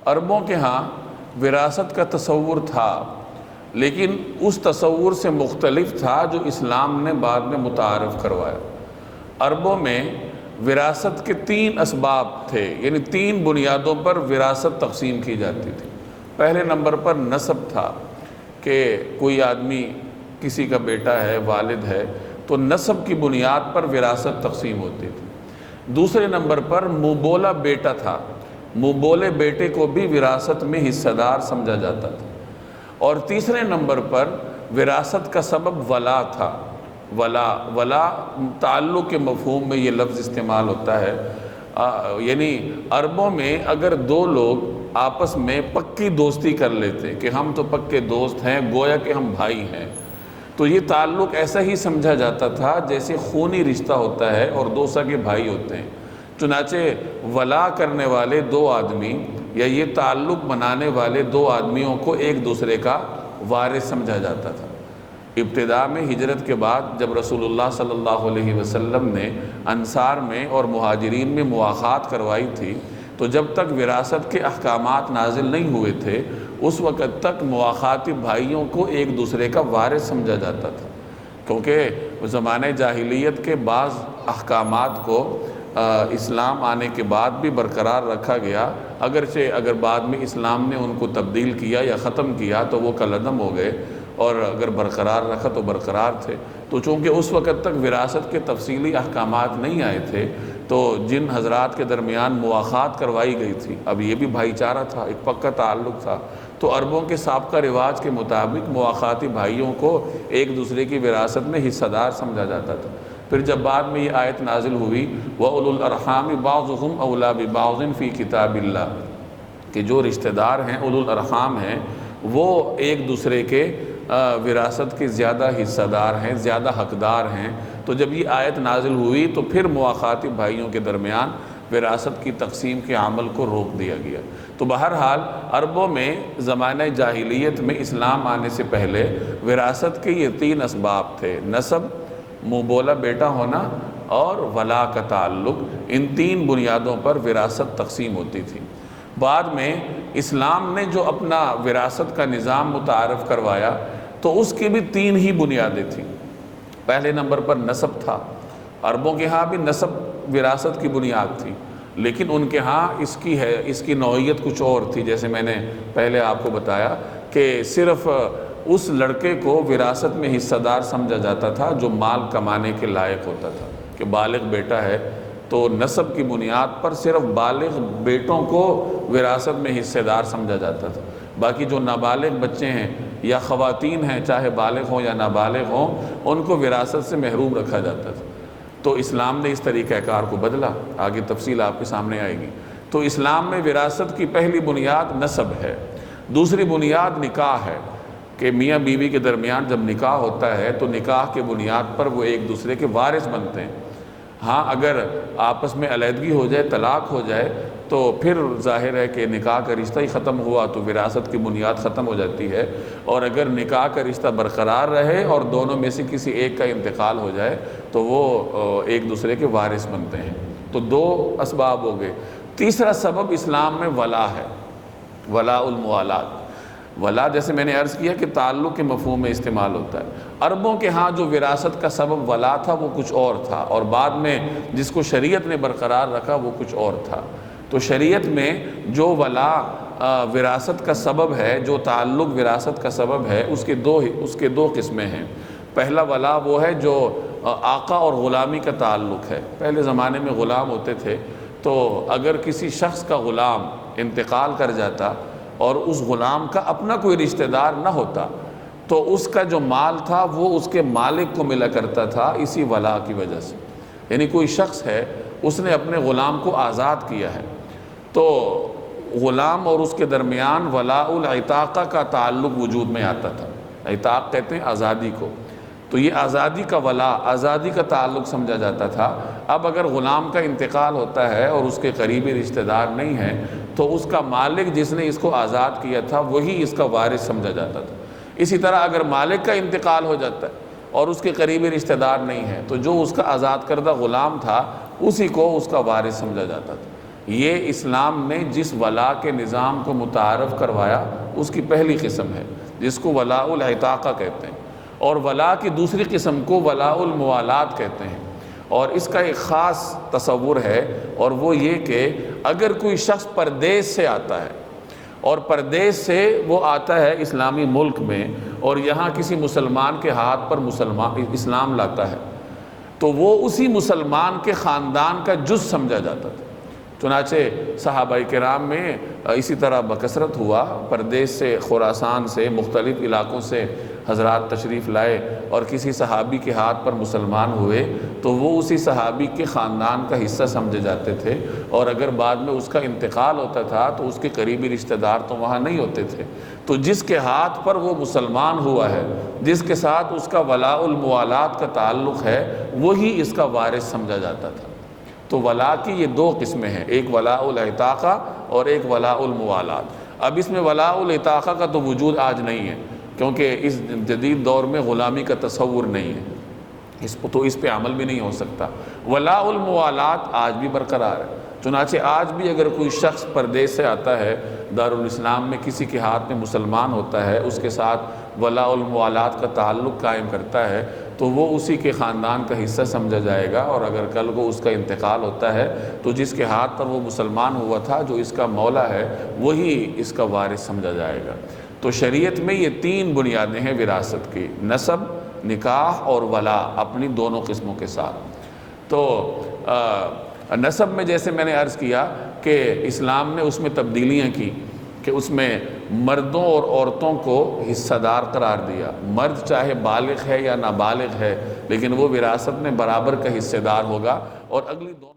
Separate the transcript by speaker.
Speaker 1: عربوں کے ہاں وراثت کا تصور تھا، لیکن اس تصور سے مختلف تھا جو اسلام نے بعد میں متعارف کروایا۔ عربوں میں وراثت کے 3 اسباب تھے، یعنی 3 بنیادوں پر وراثت تقسیم کی جاتی تھی۔ پہلے نمبر پر نسب تھا کہ کوئی آدمی کسی کا بیٹا ہے، والد ہے، تو نسب کی بنیاد پر وراثت تقسیم ہوتی تھی۔ دوسرے نمبر پر منہ بولا بیٹا تھا، منہ بولے بیٹے کو بھی وراثت میں حصہ دار سمجھا جاتا تھا۔ اور تیسرے نمبر پر وراثت کا سبب ولا تھا۔ ولا تعلق کے مفہوم میں یہ لفظ استعمال ہوتا ہے، یعنی عربوں میں اگر 2 لوگ آپس میں پکی دوستی کر لیتے کہ ہم تو پکے دوست ہیں، گویا کہ ہم بھائی ہیں، تو یہ تعلق ایسا ہی سمجھا جاتا تھا جیسے خونی رشتہ ہوتا ہے اور 2 سگے بھائی ہوتے ہیں۔ چنانچہ ولا کرنے والے 2 آدمی یا یہ تعلق بنانے والے 2 آدمیوں کو ایک دوسرے کا وارث سمجھا جاتا تھا۔ ابتداء میں ہجرت کے بعد جب رسول اللہ صلی اللہ علیہ وسلم نے انصار میں اور مہاجرین میں مواخات کروائی تھی، تو جب تک وراثت کے احکامات نازل نہیں ہوئے تھے اس وقت تک مواخاتی بھائیوں کو ایک دوسرے کا وارث سمجھا جاتا تھا، کیونکہ زمانہ جاہلیت کے بعض احکامات کو اسلام آنے کے بعد بھی برقرار رکھا گیا، اگرچہ اگر بعد میں اسلام نے ان کو تبدیل کیا یا ختم کیا تو وہ کالعدم ہو گئے، اور اگر برقرار رکھا تو برقرار تھے۔ تو چونکہ اس وقت تک وراثت کے تفصیلی احکامات نہیں آئے تھے، تو جن حضرات کے درمیان مواخات کروائی گئی تھی، اب یہ بھی بھائی چارہ تھا، ایک پکا تعلق تھا، تو عربوں کے سابقہ رواج کے مطابق مواخاتی بھائیوں کو ایک دوسرے کی وراثت میں حصہ دار سمجھا جاتا تھا۔ پھر جب بعد میں یہ آیت نازل ہوئی وَأُولُو الْأَرْحَامِ بَعْضُهُمْ أَوْلَىٰ بِبَعْضٍ فِي کتاب اللہ، کہ جو رشتہ دار ہیں، اولو الارحام ہیں، وہ ایک دوسرے کے وراثت کے زیادہ حصہ دار ہیں، زیادہ حقدار ہیں۔ تو جب یہ آیت نازل ہوئی تو پھر مواخاتی بھائیوں کے درمیان وراثت کی تقسیم کے عمل کو روک دیا گیا۔ تو بہرحال عربوں میں زمانہ جاہلیت میں اسلام آنے سے پہلے وراثت کے یہ 3 اسباب تھے، نسب، منہ بولا بیٹا ہونا اور ولا کا تعلق۔ ان 3 بنیادوں پر وراثت تقسیم ہوتی تھی۔ بعد میں اسلام نے جو اپنا وراثت کا نظام متعارف کروایا تو اس کی بھی 3 ہی بنیادیں تھیں۔ پہلے نمبر پر نسب تھا، عربوں کے ہاں بھی نسب وراثت کی بنیاد تھی، لیکن ان کے ہاں اس کی نوعیت کچھ اور تھی۔ جیسے میں نے پہلے آپ کو بتایا کہ صرف اس لڑکے کو وراثت میں حصہ دار سمجھا جاتا تھا جو مال کمانے کے لائق ہوتا تھا، کہ بالغ بیٹا ہے تو نسب کی بنیاد پر صرف بالغ بیٹوں کو وراثت میں حصہ دار سمجھا جاتا تھا، باقی جو نابالغ بچے ہیں یا خواتین ہیں، چاہے بالغ ہوں یا نابالغ ہوں، ان کو وراثت سے محروم رکھا جاتا تھا۔ تو اسلام نے اس طریقہ کار کو بدلا، آگے تفصیل آپ کے سامنے آئے گی۔ تو اسلام میں وراثت کی پہلی بنیاد نسب ہے، دوسری بنیاد نکاح ہے، کہ میاں بیوی کے درمیان جب نکاح ہوتا ہے تو نکاح کے بنیاد پر وہ ایک دوسرے کے وارث بنتے ہیں۔ ہاں اگر آپس میں علیحدگی ہو جائے، طلاق ہو جائے، تو پھر ظاہر ہے کہ نکاح کا رشتہ ہی ختم ہوا تو وراثت کی بنیاد ختم ہو جاتی ہے، اور اگر نکاح کا رشتہ برقرار رہے اور دونوں میں سے کسی ایک کا انتقال ہو جائے تو وہ ایک دوسرے کے وارث بنتے ہیں۔ تو 2 اسباب ہو گئے۔ تیسرا سبب اسلام میں ولا ہے، ولا الموالات۔ ولا جیسے میں نے عرض کیا کہ تعلق کے مفہوم میں استعمال ہوتا ہے۔ عربوں کے ہاں جو وراثت کا سبب ولا تھا وہ کچھ اور تھا، اور بعد میں جس کو شریعت نے برقرار رکھا وہ کچھ اور تھا۔ تو شریعت میں جو ولا وراثت کا سبب ہے، جو تعلق وراثت کا سبب ہے، اس کے دو قسمیں ہیں۔ پہلا ولا وہ ہے جو آقا اور غلامی کا تعلق ہے۔ پہلے زمانے میں غلام ہوتے تھے، تو اگر کسی شخص کا غلام انتقال کر جاتا اور اس غلام کا اپنا کوئی رشتہ دار نہ ہوتا تو اس کا جو مال تھا وہ اس کے مالک کو ملا کرتا تھا، اسی ولا کی وجہ سے۔ یعنی کوئی شخص ہے، اس نے اپنے غلام کو آزاد کیا ہے، تو غلام اور اس کے درمیان ولاء العتاقہ کا تعلق وجود میں آتا تھا۔ عتاق کہتے ہیں آزادی کو، تو یہ آزادی کا ولا، آزادی کا تعلق سمجھا جاتا تھا۔ اب اگر غلام کا انتقال ہوتا ہے اور اس کے قریبی رشتہ دار نہیں ہیں تو اس کا مالک جس نے اس کو آزاد کیا تھا وہی اس کا وارث سمجھا جاتا تھا۔ اسی طرح اگر مالک کا انتقال ہو جاتا ہے اور اس کے قریبی رشتہ دار نہیں ہے تو جو اس کا آزاد کردہ غلام تھا اسی کو اس کا وارث سمجھا جاتا تھا۔ یہ اسلام نے جس ولا کے نظام کو متعارف کروایا اس کی پہلی قسم ہے، جس کو ولاء العتاقہ کہتے ہیں، اور ولا کی دوسری قسم کو ولاء الموالات کہتے ہیں۔ اور اس کا ایک خاص تصور ہے، اور وہ یہ کہ اگر کوئی شخص پردیس سے آتا ہے اور پردیس سے وہ آتا ہے اسلامی ملک میں اور یہاں کسی مسلمان کے ہاتھ پر اسلام لاتا ہے، تو وہ اسی مسلمان کے خاندان کا جز سمجھا جاتا تھا۔ چنانچہ صحابہ کرام میں اسی طرح بکثرت ہوا، پردیس سے، خراسان سے، مختلف علاقوں سے حضرات تشریف لائے اور کسی صحابی کے ہاتھ پر مسلمان ہوئے تو وہ اسی صحابی کے خاندان کا حصہ سمجھے جاتے تھے، اور اگر بعد میں اس کا انتقال ہوتا تھا تو اس کے قریبی رشتہ دار تو وہاں نہیں ہوتے تھے، تو جس کے ہاتھ پر وہ مسلمان ہوا ہے، جس کے ساتھ اس کا ولاء الموالات کا تعلق ہے، وہی اس کا وارث سمجھا جاتا تھا۔ تو ولا کی یہ دو قسمیں ہیں، ایک ولاء العتاقہ اور ایک ولاء الموالات۔ اب اس میں ولاء العتاقہ کا تو وجود آج نہیں ہے، کیونکہ اس جدید دور میں غلامی کا تصور نہیں ہے، اس پہ عمل بھی نہیں ہو سکتا۔ ولاء الموالات آج بھی برقرار ہے، چنانچہ آج بھی اگر کوئی شخص پردیس سے آتا ہے، دارالاسلام میں کسی کے ہاتھ میں مسلمان ہوتا ہے، اس کے ساتھ ولاء الموالات کا تعلق قائم کرتا ہے، تو وہ اسی کے خاندان کا حصہ سمجھا جائے گا، اور اگر کل کو اس کا انتقال ہوتا ہے تو جس کے ہاتھ پر وہ مسلمان ہوا تھا، جو اس کا مولا ہے، وہی اس کا وارث سمجھا جائے گا۔ تو شریعت میں یہ تین بنیادیں ہیں وراثت کی، نسب، نکاح اور ولا، اپنی دونوں قسموں کے ساتھ۔ تو نسب میں جیسے میں نے عرض کیا کہ اسلام نے اس میں تبدیلیاں کی کہ اس میں مردوں اور عورتوں کو حصہ دار قرار دیا، مرد چاہے بالغ ہے یا نابالغ ہے لیکن وہ وراثت میں برابر کا حصہ دار ہوگا، اور اگلی دو